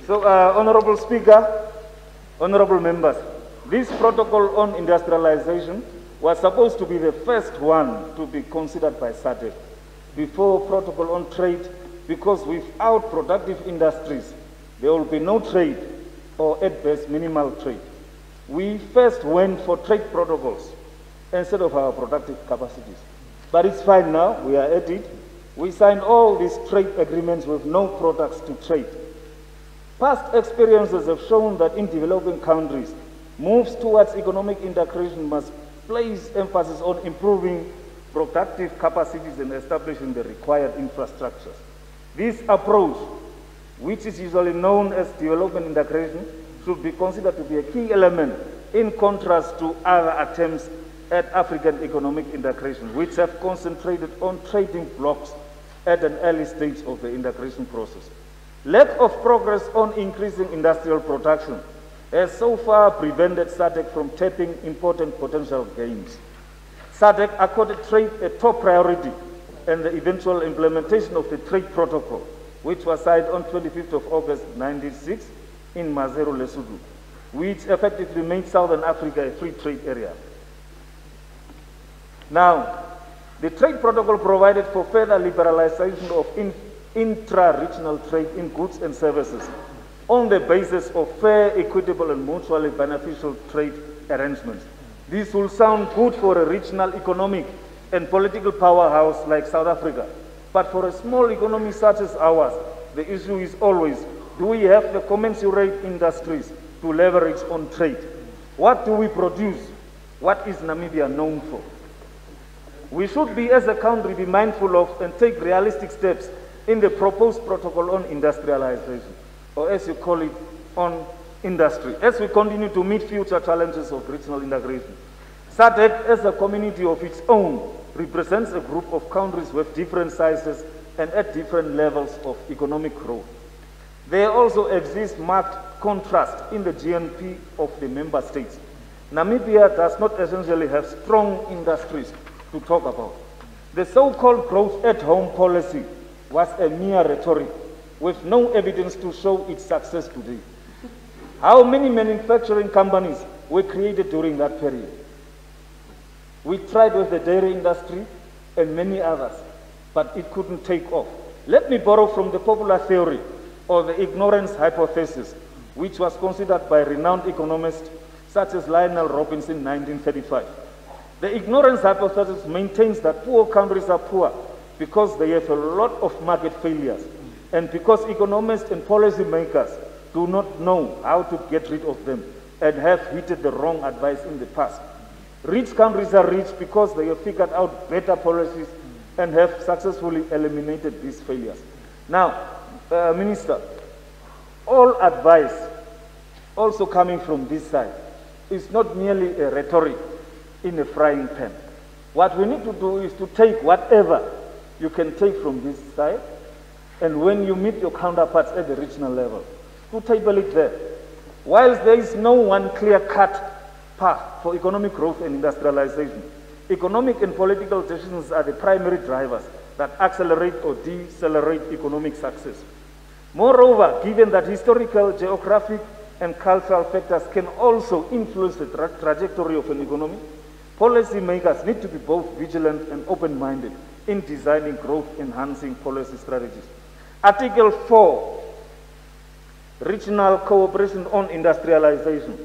So, Honorable Speaker, honorable members, this protocol on industrialization was supposed to be the first one to be considered by SADC before protocol on trade, because without productive industries, there will be no trade or at best minimal trade. We first went for trade protocols instead of our productive capacities. But it's fine now, we are at it. We signed all these trade agreements with no products to trade. Past experiences have shown that in developing countries, moves towards economic integration must place emphasis on improving productive capacities and establishing the required infrastructures. This approach, which is usually known as development integration, should be considered to be a key element in contrast to other attempts at African economic integration, which have concentrated on trading blocks at an early stage of the integration process. Lack of progress on increasing industrial production has so far prevented SADC from tapping important potential gains. SADC accorded trade a top priority, and the eventual implementation of the trade protocol, which was signed on 25th of August 1996 in Maseru, Lesotho, which effectively made Southern Africa a free trade area. Now, the trade protocol provided for further liberalization of intra-regional trade in goods and services on the basis of fair, equitable, and mutually beneficial trade arrangements. This will sound good for a regional economic and political powerhouse like South Africa, but for a small economy such as ours, the issue is always, do we have the commensurate industries to leverage on trade? What do we produce? What is Namibia known for? We should be, as a country, be mindful of and take realistic steps in the proposed protocol on industrialization, or as you call it, on industry, as we continue to meet future challenges of regional integration. SADC, as a community of its own, represents a group of countries with different sizes and at different levels of economic growth. There also exists marked contrast in the GNP of the member states. Namibia does not essentially have strong industries to talk about. The so-called growth at home policy was a mere rhetoric with no evidence to show its success today. How many manufacturing companies were created during that period? We tried with the dairy industry and many others, but it couldn't take off. Let me borrow from the popular theory or the ignorance hypothesis, which was considered by renowned economists such as Lionel Robinson in 1935. The ignorance hypothesis maintains that poor countries are poor because they have a lot of market failures and because economists and policymakers do not know how to get rid of them and have heeded the wrong advice in the past. Rich countries are rich because they have figured out better policies and have successfully eliminated these failures. Now, Minister, all advice also coming from this side is not merely a rhetoric in a frying pan. What we need to do is to take whatever you can take from this side, and when you meet your counterparts at the regional level, to table it there. Whilst there is no one clear-cut path for economic growth and industrialization, economic and political decisions are the primary drivers that accelerate or decelerate economic success. Moreover, given that historical, geographic, and cultural factors can also influence the trajectory of an economy, policymakers need to be both vigilant and open-minded in designing growth-enhancing policy strategies. Article 4, Regional Cooperation on Industrialization,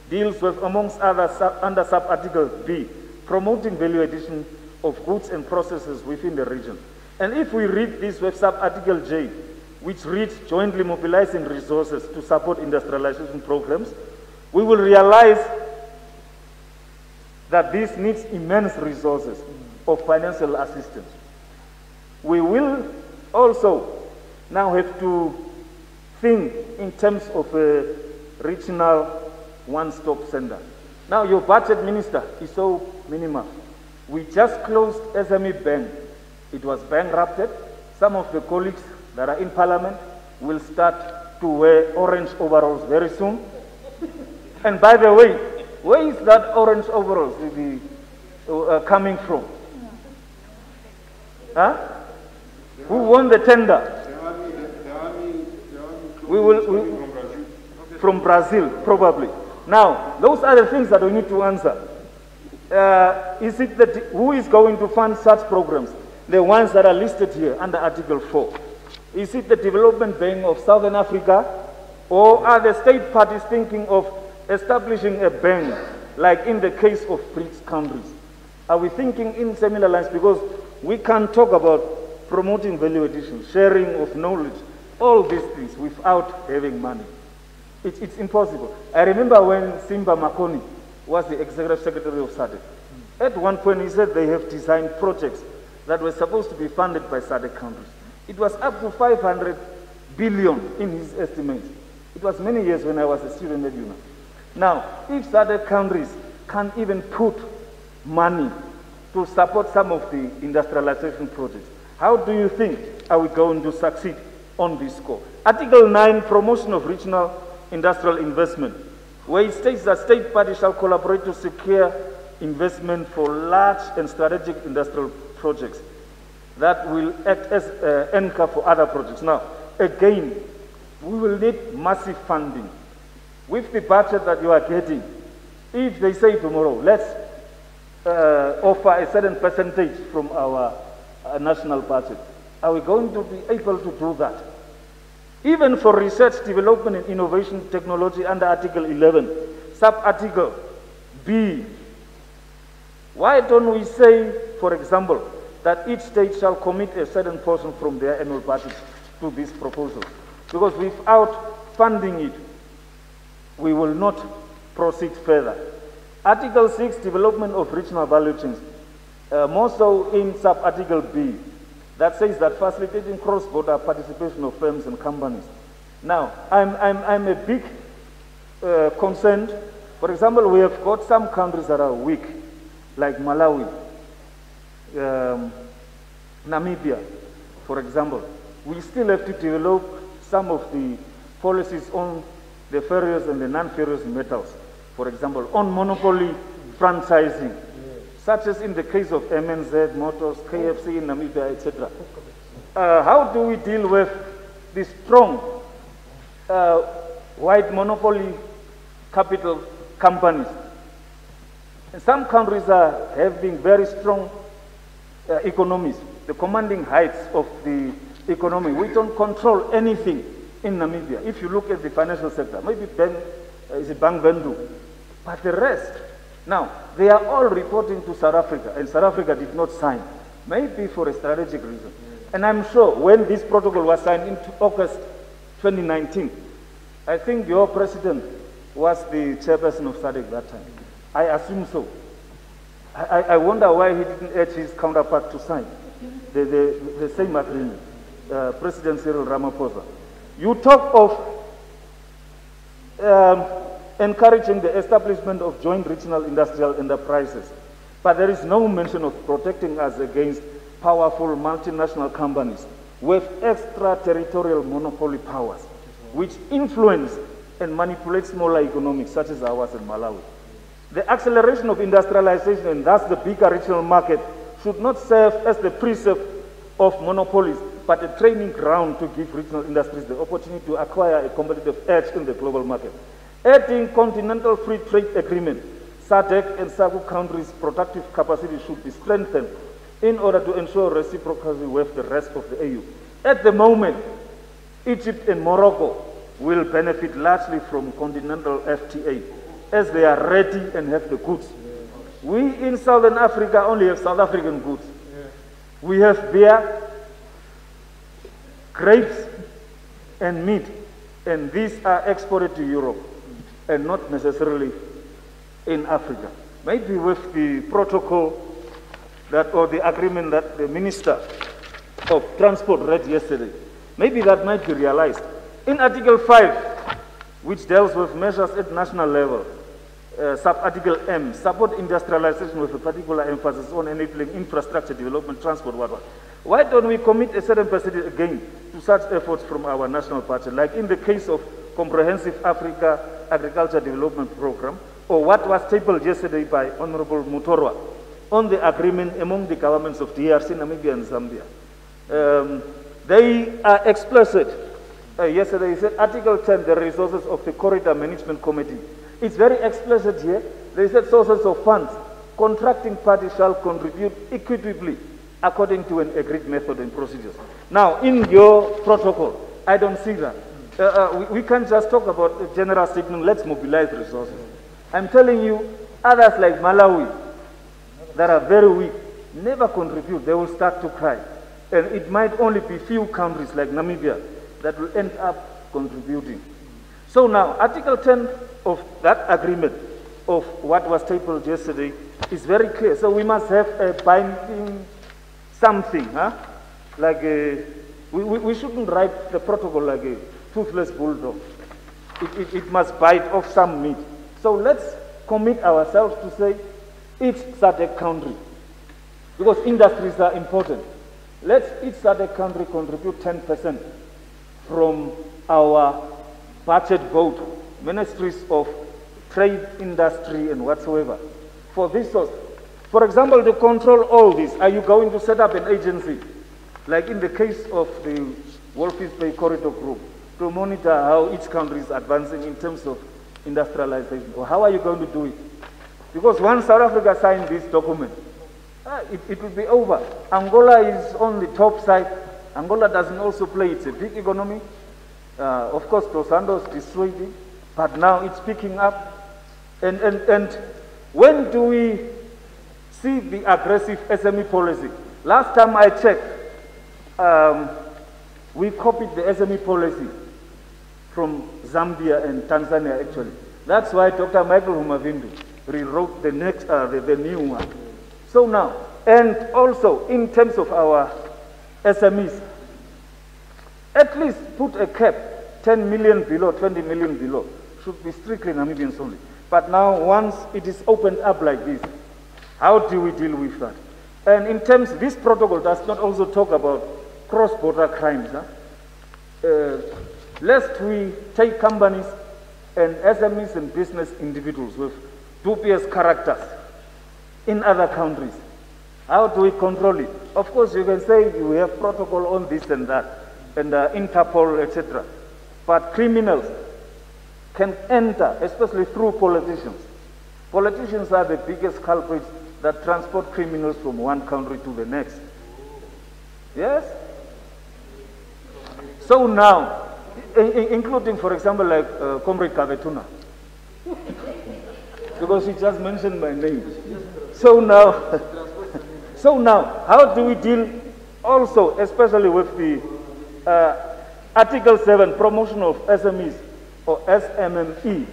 deals with, amongst others, under sub-article B, promoting value addition of goods and processes within the region. And if we read this with sub-article J, which reads jointly mobilizing resources to support industrialization programs, we will realize that this needs immense resources of financial assistance. We will also now have to think in terms of a regional one-stop center. Now your budget, Minister, is so minimal. We just closed SME Bank. It was bankrupted. Some of the colleagues that are in Parliament will start to wear orange overalls very soon. And by the way, where is that orange overalls coming from? Huh? Who won the tender? We will from Brazil, probably. Now, those are the things that we need to answer. Is it that who is going to fund such programs? The ones that are listed here under Article 4. Is it the Development Bank of Southern Africa, or are the state parties thinking of establishing a bank, like in the case of BRICS countries? Are we thinking in similar lines? Because we can't talk about promoting value addition, sharing of knowledge, all these things without having money. It's impossible. I remember when Simba Makoni was the Executive Secretary of SADC. At one point he said they have designed projects that were supposed to be funded by SADC countries. It was up to 500 billion in his estimates. It was many years when I was a student at UNA. Now, if SADC countries can even put money to support some of the industrialization projects, how do you think are we going to succeed on this score? Article 9, promotion of regional industrial investment, where it states that state parties shall collaborate to secure investment for large and strategic industrial projects that will act as an anchor for other projects. Now, again, we will need massive funding. With the budget that you are getting, if they say tomorrow, let's offer a certain percentage from our national budget, are we going to be able to do that? Even for research, development and innovation technology under Article 11, sub-article B, why don't we say, for example, that each state shall commit a certain portion from their annual budget to this proposal? Because without funding it, we will not proceed further. Article 6, development of regional value chains, more so in sub-article B, that says that facilitating cross-border participation of firms and companies. Now, I'm a big concerned. For example, we have got some countries that are weak, like Malawi, Namibia, for example. We still have to develop some of the policies on the ferrous and the non-ferrous metals, for example, on monopoly franchising, such as in the case of MNZ, Motors, KFC in Namibia, etc. How do we deal with the strong white monopoly capital companies? And some countries are having very strong economies, the commanding heights of the economy. We don't control anything in Namibia. If you look at the financial sector, maybe is a Bank Vendu, but the rest, now, they are all reporting to South Africa, and South Africa did not sign, maybe for a strategic reason. And I'm sure when this protocol was signed in August 2019, I think your president was the chairperson of SADC that time. I assume so. I wonder why he didn't urge his counterpart to sign the same agreement, President Cyril Ramaphosa. You talk of encouraging the establishment of joint regional industrial enterprises, but there is no mention of protecting us against powerful multinational companies with extraterritorial monopoly powers, which influence and manipulate smaller economies such as ours in Malawi. The acceleration of industrialization, and thus the bigger regional market, should not serve as the precept of monopolies, but a training ground to give regional industries the opportunity to acquire a competitive edge in the global market. Adding continental free trade agreement, SADC and SACU countries' productive capacity should be strengthened in order to ensure reciprocity with the rest of the AU. At the moment, Egypt and Morocco will benefit largely from continental FTA, as they are ready and have the goods. We in Southern Africa only have South African goods. We have beer, grapes, and meat, and these are exported to Europe and not necessarily in Africa. Maybe with the protocol that, or the agreement that the Minister of Transport read yesterday, maybe that might be realized. In Article 5, which deals with measures at national level, sub-article M, support industrialization with a particular emphasis on enabling infrastructure development, transport, whatever. Why don't we commit a certain percentage again to such efforts from our national budget, like in the case of Comprehensive Africa Agriculture Development Program, or what was tabled yesterday by Honorable Mutorwa on the agreement among the governments of DRC, Namibia, and Zambia. They are explicit yesterday, he said Article 10, the resources of the Corridor Management Committee. It's very explicit here. They said sources of funds. Contracting parties shall contribute equitably according to an agreed method and procedures. Now, in your protocol, I don't see that. We can't just talk about the general statement, let's mobilize resources. I'm telling you, others like Malawi, that are very weak, never contribute. They will start to cry. And it might only be few countries like Namibia that will end up contributing. So now, Article 10 of that agreement of what was tabled yesterday is very clear. So we must have a binding something, huh? Like we shouldn't write the protocol like a toothless bulldog. It must bite off some meat. So let's commit ourselves to say each SADC country, because industries are important. Let's each SADC country contribute 10% from our budget vote, ministries of trade, industry, and whatsoever, for this source. For example, to control all this, are you going to set up an agency, like in the case of the Walvis Bay Corridor Group, to monitor how each country is advancing in terms of industrialization? Or how are you going to do it? Because once South Africa signs this document, it will be over. Angola is on the top side. Angola doesn't also play. It's a big economy. Of course, Dos Santos destroyed it, but now it's picking up. And when do we see the aggressive SME policy? Last time I checked, we copied the SME policy from Zambia and Tanzania, actually. That's why Dr. Michael Humavindu rewrote the next, the new one. So now, and also in terms of our SMEs, at least put a cap, 10 million below, 20 million below, should be strictly Namibians only. But now, once it is opened up like this, how do we deal with that? And in terms, this protocol does not also talk about cross-border crimes. Huh? Lest we take companies and SMEs and business individuals with dubious characters in other countries. How do we control it? Of course, you can say we have protocol on this and that, and Interpol, etc. But criminals can enter, especially through politicians. Politicians are the biggest culprits that transport criminals from one country to the next. Yes? So now, including, for example, like Comrade Kavetuna, because he just mentioned my name. So now, how do we deal also, especially with the Article 7, promotion of SMEs, or SMME,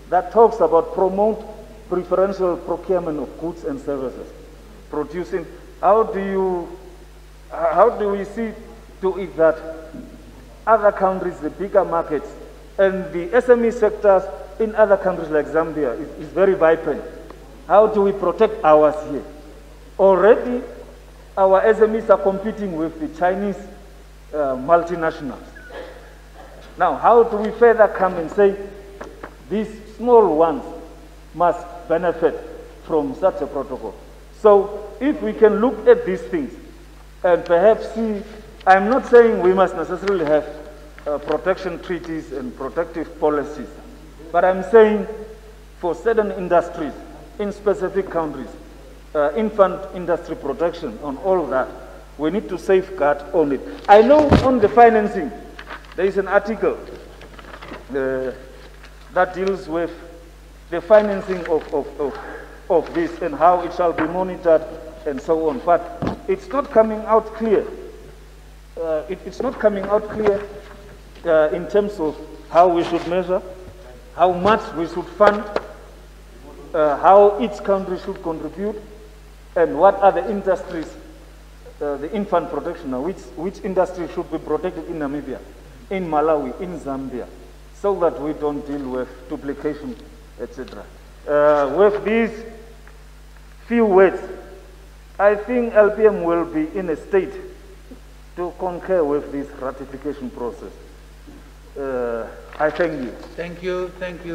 that talks about promote preferential procurement of goods and services, producing. How do we see to it that other countries, the bigger markets, and the SME sectors in other countries like Zambia is very vibrant? How do we protect ours here? Already, our SMEs are competing with the Chinese multinationals. Now, how do we further come and say these small ones must benefit from such a protocol? So, if we can look at these things and perhaps see, I'm not saying we must necessarily have protection treaties and protective policies, but I'm saying for certain industries in specific countries, infant industry protection on all that, we need to safeguard on it. I know on the financing, there is an article that deals with the financing of this and how it shall be monitored and so on, but it's not coming out clear. It's not coming out clear in terms of how we should measure, how much we should fund, how each country should contribute, and what are the industries, the infant protection, which industry should be protected in Namibia, in Malawi, in Zambia, so that we don't deal with duplication, etc. With these few words, I think LPM will be in a state to concur with this ratification process. I thank you. Thank you. Thank you.